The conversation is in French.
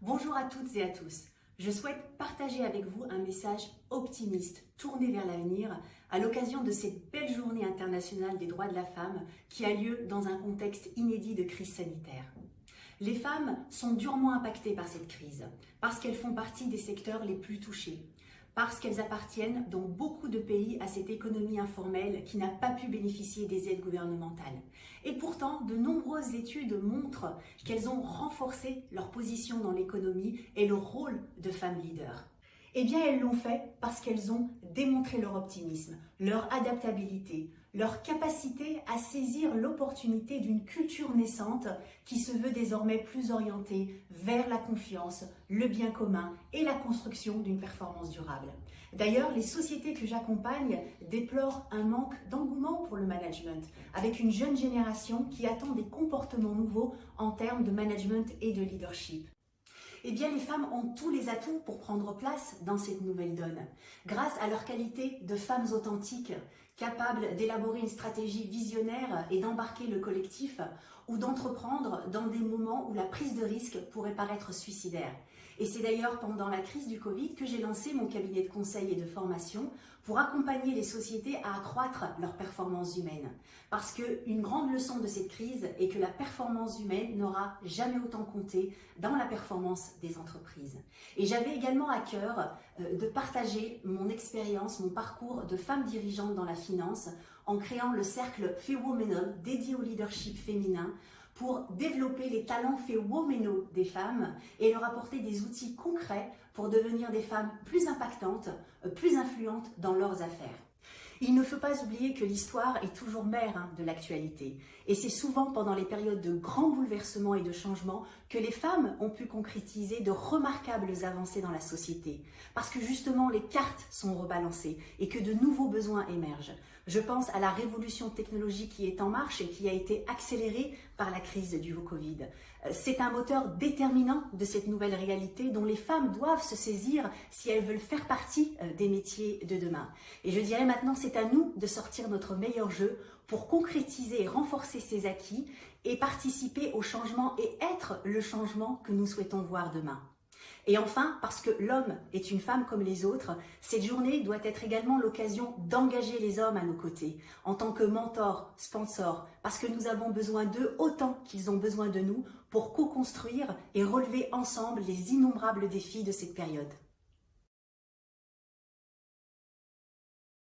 Bonjour à toutes et à tous. Je souhaite partager avec vous un message optimiste, tourné vers l'avenir, à l'occasion de cette belle journée internationale des droits de la femme qui a lieu dans un contexte inédit de crise sanitaire. Les femmes sont durement impactées par cette crise, parce qu'elles font partie des secteurs les plus touchés, parce qu'elles appartiennent dans beaucoup de pays à cette économie informelle qui n'a pas pu bénéficier des aides gouvernementales. Et pourtant, de nombreuses études montrent qu'elles ont renforcé leur position dans l'économie et le rôle de femmes leaders. Eh bien, elles l'ont fait parce qu'elles ont démontré leur optimisme, leur adaptabilité, leur capacité à saisir l'opportunité d'une culture naissante qui se veut désormais plus orientée vers la confiance, le bien commun et la construction d'une performance durable. D'ailleurs, les sociétés que j'accompagne déplorent un manque d'engouement pour le management, avec une jeune génération qui attend des comportements nouveaux en termes de management et de leadership. Eh bien, les femmes ont tous les atouts pour prendre place dans cette nouvelle donne, grâce à leur qualité de femmes authentiques, capables d'élaborer une stratégie visionnaire et d'embarquer le collectif, ou d'entreprendre dans des moments où la prise de risque pourrait paraître suicidaire. Et c'est d'ailleurs pendant la crise du Covid que j'ai lancé mon cabinet de conseil et de formation pour accompagner les sociétés à accroître leur performance humaine. Parce qu'une grande leçon de cette crise est que la performance humaine n'aura jamais autant compté dans la performance des entreprises. Et j'avais également à cœur de partager mon expérience, mon parcours de femme dirigeante dans la finance en créant le cercle Fewomenal dédié au leadership féminin pour développer les talents phénoménaux des femmes et leur apporter des outils concrets pour devenir des femmes plus impactantes, plus influentes dans leurs affaires. Il ne faut pas oublier que l'histoire est toujours mère de l'actualité. Et c'est souvent pendant les périodes de grands bouleversements et de changements que les femmes ont pu concrétiser de remarquables avancées dans la société. Parce que justement, les cartes sont rebalancées et que de nouveaux besoins émergent. Je pense à la révolution technologique qui est en marche et qui a été accélérée par la crise du Covid. C'est un moteur déterminant de cette nouvelle réalité dont les femmes doivent se saisir si elles veulent faire partie des métiers de demain. Et je dirais maintenant, c'est à nous de sortir notre meilleur jeu pour concrétiser et renforcer ces acquis et participer au changement et être le changement que nous souhaitons voir demain. Et enfin, parce que l'homme est une femme comme les autres, cette journée doit être également l'occasion d'engager les hommes à nos côtés, en tant que mentors, sponsors, parce que nous avons besoin d'eux autant qu'ils ont besoin de nous pour co-construire et relever ensemble les innombrables défis de cette période.